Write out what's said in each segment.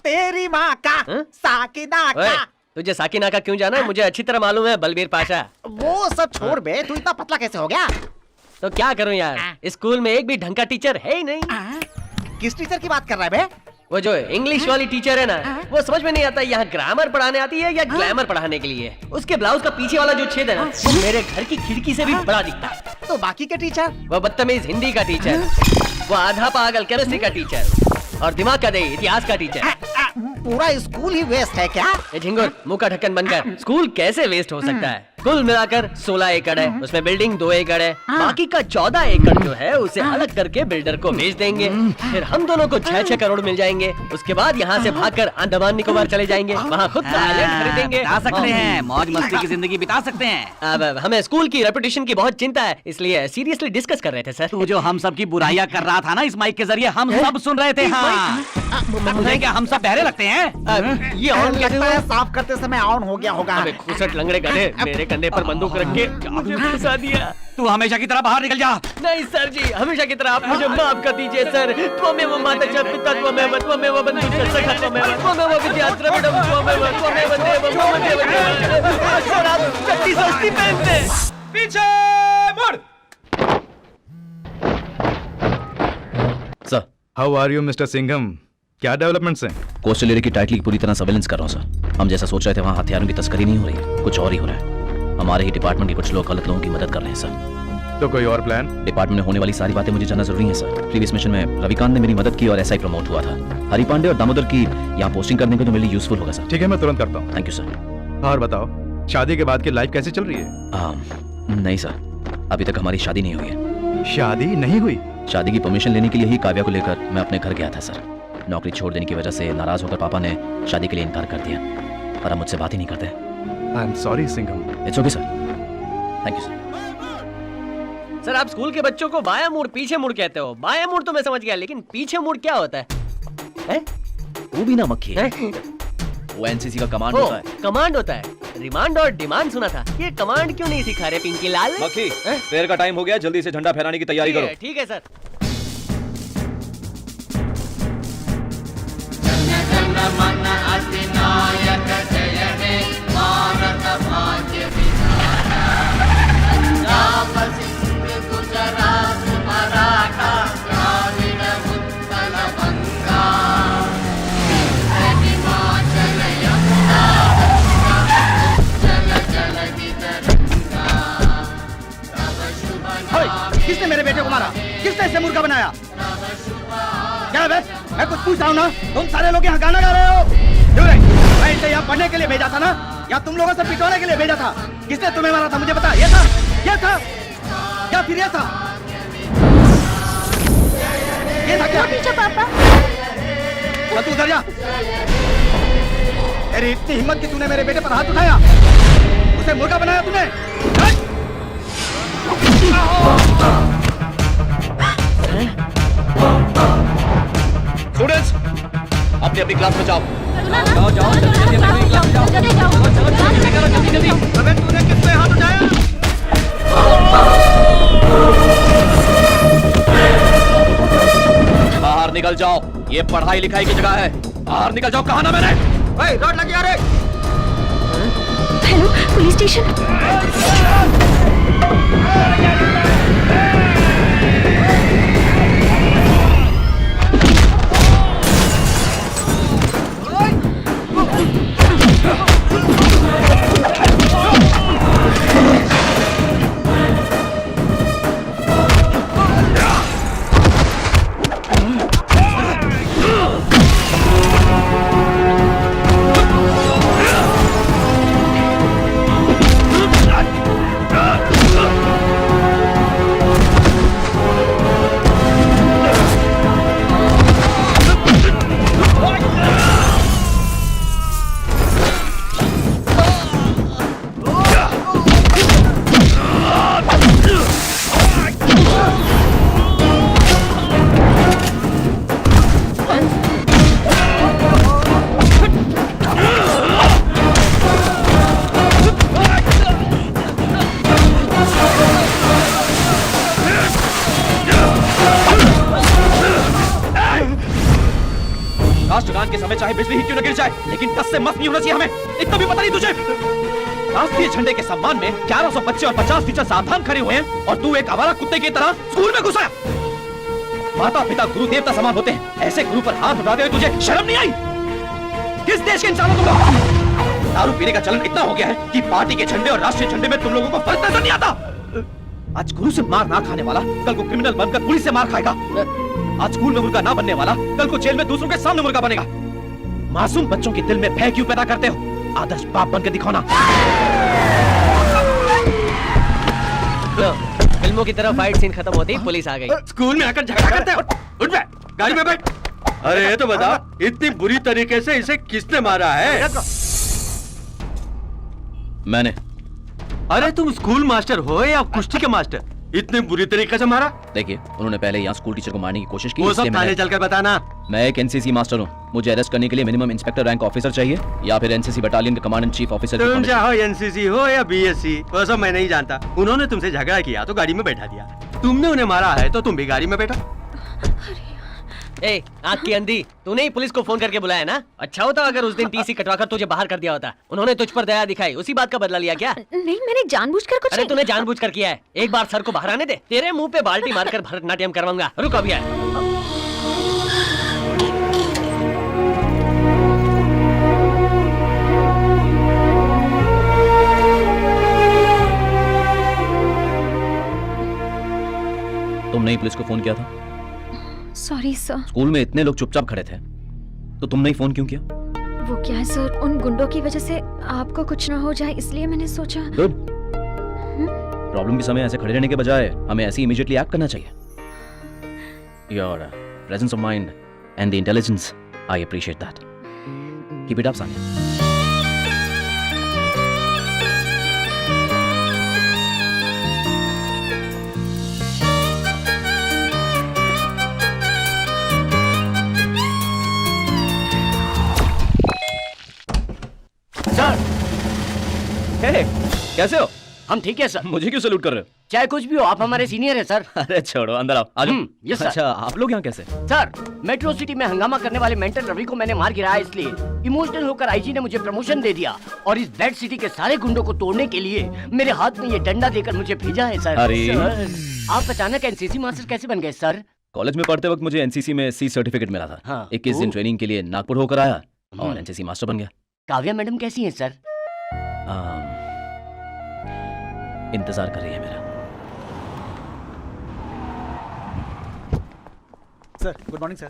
तेरी माँ का साकिना का। तुझे साकिना का क्यों जाना है? मुझे अच्छी तरह मालूम है बलबीर पाशा। वो सब छोड़ बे, तू इतना पतला कैसे हो गया? तो क्या करूं यार, स्कूल में एक भी ढंग का टीचर है ही नहीं। किस टीचर की बात कर रहा है बे? वो जो इंग्लिश वाली टीचर है ना, वो समझ में नहीं आता यहाँ ग्रामर पढ़ाने आती है या ग्लैमर पढ़ाने के लिए। उसके ब्लाउज का पीछे वाला जो छेद है ना, वो मेरे घर की खिड़की से भी बड़ा दिखता है। तो बाकी के टीचर? वो बदतमीज हिंदी का टीचर, वो आधा पागल केमिस्ट्री का टीचर, और दिमाग का दे इतिहास का टीचर। पूरा स्कूल ही वेस्ट है क्या? झिंगुर, मुंह का ढक्कन बनकर, स्कूल कैसे वेस्ट हो सकता है? कुल मिलाकर 16 एकड़ है, उसमें बिल्डिंग 2 एकड़ है, बाकी का 14 एकड़ जो है उसे अलग करके बिल्डर को बेच देंगे। फिर हम दोनों को 6-6 करोड़ मिल जाएंगे। उसके बाद यहाँ से भागकर अंडमान निकोबार चले जाएंगे, वहाँ खुद का आइलैंड खरीदेंगे, बिता सकते हैं, मौज मस्ती की जिंदगी बिता सकते हैं। अब हमें स्कूल की रेपुटेशन की बहुत चिंता है, इसलिए सीरियसली डिस्कस कर रहे थे सर। तू जो हम सब की बुराइयां कर रहा था ना इस माइक के जरिए, हम सब सुन रहे थे। हाँ, तुझे क्या हम सब बहरे लगते हैं? ये ऑन कैसे हुआ? साफ करते समय ऑन हो गया होगा। अबे खुसट लंगड़े गधे, मेरे कंधे पर बंदूक रख के मुझे फंसा दिया। तू हमेशा की तरह बाहर निकल जा। नहीं सर जी, हमेशा की तरह आप मुझे माफ कर दीजिए सर। त्वमेव माता च पिता त्वमेव त्वमेव बंधु च सखा त्वमेव त्वमेव विद्या द्रविडम त्वमेव त्वमेव देवं मम देवं। सर आप चट्टी सस्ती पहनते। पीछे मुड़। Sir, how are you mister Singham? क्या डेवलपमेंट्स हैं? कोस्टल एरिया की टाइटली की पूरी तरह सर्वेलेंस कर रहा हूं सर। हम जैसा सोच रहे थे वहाँ हथियारों की तस्करी नहीं हो रही है, कुछ और ही हो रहा है। हमारे ही डिपार्टमेंट के कुछ लोग गलत लोगों की मदद कर रहे हैं सर। तो कोई और प्लान? डिपार्टमेंट में होने वाली सारी बातें मुझे जानना जरूरी है सर। प्रीवियस मिशन में रविकांत ने मेरी मदद की और एसआई प्रमोट हुआ था। हरि पांडे और दामोदर की यहाँ पोस्टिंग करने को तो मेरे लिए यूजफुल होगा सर। ठीक है, मैं तुरंत करता हूँ। Thank you sir. और बताओ, शादी के बाद की लाइफ कैसी चल रही है? नहीं सर, अभी तक हमारी शादी नहीं हुई है। शादी नहीं हुई? शादी की परमिशन लेने के लिए ही काव्या को लेकर मैं अपने घर गया था सर। नौकरी छोड़ देने की वजह से नाराज होकर पापा ने शादी के लिए इनकार कर दिया और अब मुझसे बात ही नहीं करते। I am sorry Singham. It's okay sir, thank you sir. Sir आप स्कूल के बच्चों को बायां मुड़ पीछे मुड़ कहते हो। बायां मुड़ तो मैं समझ गया, लेकिन पीछे मुड़ क्या होता है? वो भी ना मक्खी है। वो एनसीसी का कमांड होता है। कमांड होता है? रिमांड और डिमांड सुना था, ये कमांड क्यों नहीं सिखा रहे पिंकी लाल? मक्खी, प्रेयर का टाइम हो गया, जल्दी से झंडा फहराने की तैयारी करो। ठीक है सर। किसने मेरे बेटे को मारा? किसने इसे मुर्गा बनाया? क्या बे? मैं कुछ पूछ रहा हूँ ना, तुम सारे लोग यहाँ गाना गा रहे हो क्यों रे? मैं इसे यहाँ पढ़ने के लिए भेजा था ना, या तुम लोगों से पिटवाने के लिए भेजा था? किसने तुम्हें मारा था मुझे बता। ये था या फिर ये था? ये था क्या? पापा, तू उधर जा। तेरी इतनी हिम्मत कि तूने मेरे बेटे पर हाथ उठाया, उसे मुर्गा बनाया तूने? स्टूडेंट्स, अपनी अपनी क्लास में जाओ। जाओ जाओ जल्दी जल्दी अपनी क्लास में जाओ। जल्दी जल्दी। अबे तूने किस पे हाथ उठाया? बाहर निकल जाओ, ये पढ़ाई लिखाई की जगह है। बाहर निकल जाओ, कहा ना मैंने? रोड लग गया रे। Hello police station. चाहे बिजली ही क्यों न गिर जाए, लेकिन टस से मत नहीं होना चाहिए हमें। इतना भी पता नहीं तुझे? राष्ट्रीय झंडे के सम्मान में 1100 बच्चे और 50 टीचर सावधान खड़े हुए हैं और तू एक आवारा कुत्ते की तरह स्कूल में घुसा। माता पिता गुरु देवता समान होते हैं, ऐसे गुरु पर हाथ उठाते हुए तुझे शर्म नहीं आई? किस देश के इंसान हो तुम लोग? दारू पीने का चलन इतना हो गया है कि पार्टी के झंडे और राष्ट्रीय झंडे में तुम लोगों को फर्क नजर नहीं आता। आज गुरु से मार ना खाने वाला कल को क्रिमिनल बनकर पुलिस से मार खाएगा। आज स्कूल में मुर्गा ना बनने वाला कल को जेल में दूसरों के सामने मुर्गा बनेगा। मासूम बच्चों के दिल में भय क्यों पैदा करते हो? आदर्श बाप बनकर दिखाओ ना। फिल्मों की तरह फाइट सीन खत्म होते ही पुलिस आ गई। स्कूल में आकर झगड़ा करते हो? उठ बैठ, गाड़ी में बैठ। अरे ये तो बता, इतनी बुरी तरीके से इसे किसने मारा है? मैंने। अरे तुम स्कूल मास्टर हो या कुश्ती के मास्टर? इतने बुरी तरीके से मारा? देखिए, उन्होंने पहले यहाँ स्कूल टीचर को मारने की कोशिश की। वो इसलिए सब थाने चलकर बताना। मैं एक एनसीसी मास्टर हूँ। मुझे अरेस्ट करने के लिए मिनिमम इंस्पेक्टर रैंक ऑफिसर चाहिए या फिर एनसीसी बटालियन के कमांडेंट चीफ ऑफिसर की तुम permission। चाहो एनसीसी हो या बीएससी, वो सब मैं नहीं जानता। उन्होंने तुमसे झगड़ा किया तो गाड़ी में बैठा दिया। तुमने उन्हें मारा है तो तुम भी गाड़ी में बैठा। ए, आँख की अंधी, तूने ही पुलिस को फोन करके बुलाया ना? अच्छा होता अगर उस दिन टीसी कटवाकर तुझे बाहर कर दिया होता। उन्होंने तुझ पर दया दिखाई, उसी बात का बदला लिया क्या? नहीं, मैंने जानबूझकर कुछ अरे तूने जानबूझकर किया है। एक बार सर को बाहर आने दे, तेरे मुंह पे बाल्टी मारकर भरतनाट्यम करवाऊंगा। रुक अभी आए। तुमने ही पुलिस को फोन किया था? Sorry sir. स्कूल में इतने लोग चुपचाप खड़े थे तो तुमने ही फोन क्यों किया? वो क्या है सर, उन गुंडों की वजह से आपको कुछ ना हो जाए इसलिए मैंने सोचा। गुड। प्रॉब्लम के समय ऐसे खड़े रहने के बजाय हमें ऐसे इमीडिएटली एक्ट करना चाहिए। Your presence of mind and the intelligence, I appreciate that. Keep it up Sania. Sir, कैसे हो? हम ठीक है सर। मुझे क्यों सैल्यूट कर रहे हो? चाहे कुछ भी हो, आप हमारे सीनियर हैं सर। अरे छोड़ो, अंदर आओ। आ जाओ। Yes sir. अच्छा, आप लोग यहाँ कैसे? सर, मेट्रो सिटी में हंगामा करने वाले मेंटल रवि को मैंने मार गिराया, इसलिए इमोशनल होकर आईजी ने मुझे प्रमोशन दे दिया और इस बैड सिटी के सारे गुंडों को तोड़ने के लिए मेरे हाथ में ये डंडा देकर मुझे भेजा है सर। अरे। सर, आप अचानक एनसीसी मास्टर कैसे बन गए सर? कॉलेज में पढ़ते वक्त मुझे एनसीसी में सी सर्टिफिकेट मिला था। हाँ। 21 दिन ट्रेनिंग के लिए नागपुर होकर आया और एनसीसी मास्टर बन गया। काव्या मैडम कैसी हैं सर? इंतजार कर रही है मेरा। Sir, good morning sir.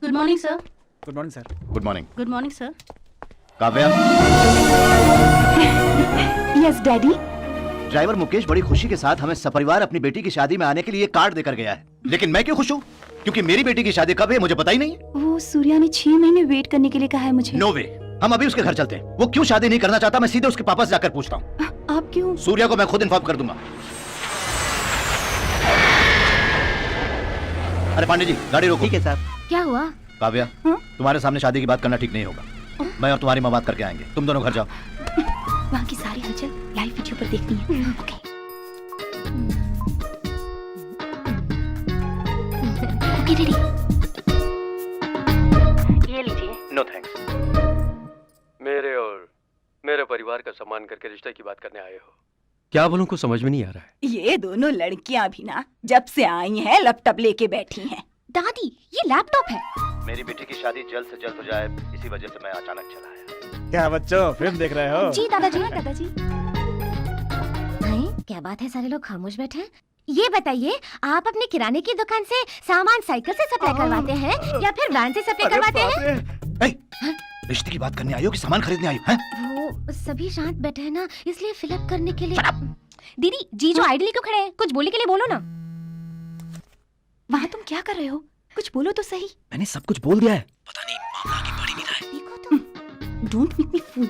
Good morning sir. Good morning sir. Good morning. Good morning sir. Kavya, yes daddy. Driver Mukesh बड़ी खुशी के साथ हमें सपरिवार अपनी बेटी की शादी में आने के लिए कार्ड देकर गया है, लेकिन मैं क्यों खुश हूँ? क्योंकि मेरी बेटी की शादी कब है मुझे पता ही नहीं है। वो सूर्या ने 6 महीने वेट करने के लिए कहा है मुझे। नो वे, हम अभी उसके घर चलते हैं। वो क्यों शादी नहीं करना चाहता मैं सीधे उसके पापा से जाकर पूछता हूँ। आप क्यों? सूर्या को मैं खुद इन्फॉर्म कर दूंगा। अरे पांडे जी, गाड़ी रोको। ठीक है सर। क्या हुआ? काव्या, तुम्हारे सामने शादी की बात करना ठीक नहीं होगा। मैं और तुम्हारी माँ बात करके आएंगे, तुम दोनों घर जाओ। वहाँ की सारी हलचल लाइव वीडियो पर देखनी है। ओके। Okay daddy. ये लीजिए। No thanks. मेरे और मेरे परिवार का सम्मान करके रिश्ते की बात करने आए हो। क्या बोलूं कुछ समझ में नहीं आ रहा है। ये दोनों लड़कियां भी ना जब से आई हैं लैपटॉप लेके बैठी हैं। दादी, ये लैपटॉप है। मेरी बेटी की शादी जल्द से जल्द हो जाए, इसी वजह से मैं अचानक चला आया। क्या बच्चों, फिल्म देख रहे हो? जी दादाजी। दादाजी। क्या बात है, सारे लोग खामोश बैठे हैं। ये बताइए, आप अपने किराने की दुकान से सामान साइकिल से सप्लाई करवाते हैं या फिर वैन से सप्लाई करवाते हैं? रिश्ते की बात करने आई हो कि सामान खरीदने आई हो? वो सभी शांत बैठे हैं ना, इसलिए फिलअप करने के लिए। दीदी जी जो आइडली क्यों खड़े हैं? कुछ बोलने के लिए बोलो ना। वहाँ तुम क्या कर रहे हो? कुछ बोलो तो सही। मैंने सब कुछ बोल दिया है। पता नहीं मामला आगे बढ़ ही नहीं रहा है। देखो तुम। डोंट मेक मी फूल।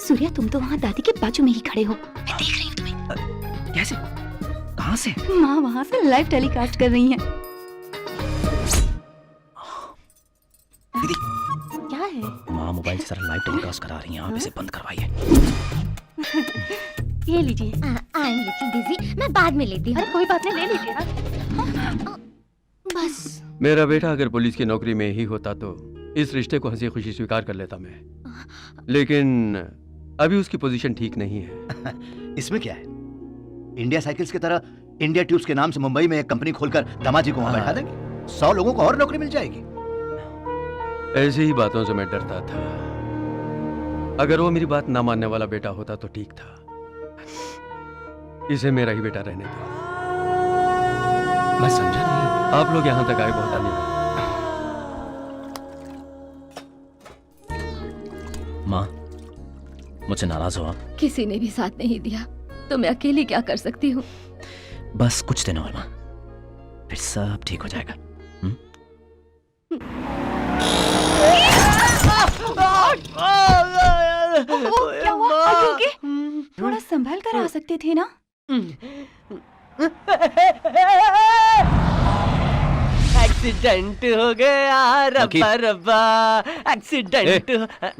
सूर्या, तुम तो वहाँ दादी के बाजू में ही खड़े हो। मैं देख रही हूँ तुम्हें। कैसे? कहाँ से? माँ वहाँ से लाइव टेलीकास्ट कर रही हैं। दीदी, क्या है? माँ मोबाइल से सारा लाइव टेलीकास्ट करा रही हैं। आप इसे बंद करवाइए। ये लीजिए। आई एम लिटिल बिजी, मैं बाद में लेती हूँ। अरे कोई बात नहीं, ले लीजिए ना। बस। मेरा बेटा अगर पुलिस की नौकरी में ही होता तो इस रिश्ते को हंसी खुशी स्वीकार कर लेता मैं, लेकिन अभी उसकी पोजीशन ठीक नहीं है। इसमें क्या है? इंडिया साइकिल्स की तरह इंडिया ट्यूब्स के नाम से मुंबई में एक कंपनी खोलकर दामाजी को वहां बैठा देंगे, 100 लोगों को और नौकरी मिल जाएगी। ऐसी ही बातों से मैं डरता था। अगर वो मेरी बात ना मानने वाला बेटा होता तो ठीक था। इसे मेरा ही बेटा रहने दो। मैं समझा नहीं। आप लोग यहां तक आए, बहुत धन्यवाद। माँ, मुझसे नाराज हो आप? किसी ने भी साथ नहीं दिया तो मैं अकेली क्या कर सकती हूँ। बस कुछ दिन और माँ, फिर सब ठीक हो जाएगा। क्या हुआ? Are you okay? थोड़ा संभल कर आ सकते थे ना। एक्सीडेंट हो गया, रब्बा रब्बा, एक्सीडेंट।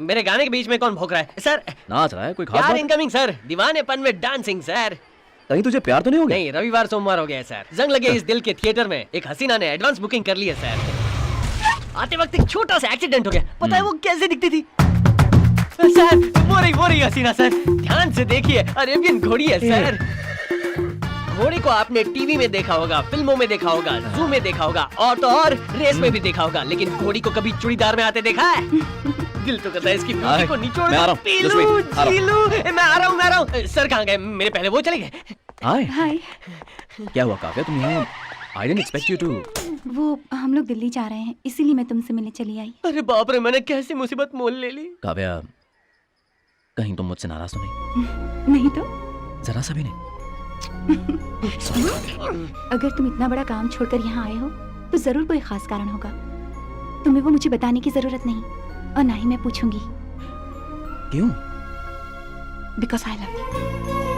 मेरे गाने के बीच में कौन भौंक रहा है सर? नाच रहा है कोई खास प्यार बात? इनकमिंग सर, दीवानेपन में डांसिंग सर। कहीं तुझे प्यार तो नहीं हो गया? नहीं, रविवार सोमवार हो गया है सर। जंग लगे इस दिल के थिएटर में एक हसीना ने एडवांस बुकिंग कर ली है सर। आते वक्त एक छोटा सा एक्सीडेंट हो गया। पता है वो कैसे दिखती थी सर? वो रही हसीना सर, ध्यान से देखिए, अरेबियन घोड़ी है सर। घोड़ी को आपने टीवी में देखा होगा, फिल्मों में देखा होगा, जू में देखा होगा, और तो और रेस में भी देखा होगा, लेकिन घोड़ी को कभी चूड़ीदार में आते देखा है? दिल तो करता है इसकी ब्यूटी को निचोड़ मैं आ रहा दूं, हूं, पी just लूं, wait, आ रहा जी लूं। मैं आ रहा हूं। सर कहाँ गए? मेरे पहले वो चले गए। हाय, हाय। क्या हुआ काव्या, तुम यहाँ? I didn't expect you to. वो हम लोग दिल्ली जा रहे हैं, इसीलिए मैं तुमसे मिलने चली आई। अरे बाप रे, मैंने कैसी मुसीबत मोल ले ली। काव्या, कहीं तुम मुझसे नाराज तो नहीं? नहीं तो। जरा सा भी नहीं। अगर तुम इतना बड़ा काम छोड़कर यहाँ आए हो तो जरूर कोई खास कारण होगा। तुम्हें वो मुझे बताने की जरूरत नहीं, और ना ही मैं पूछूंगी। क्यों? Because I love you.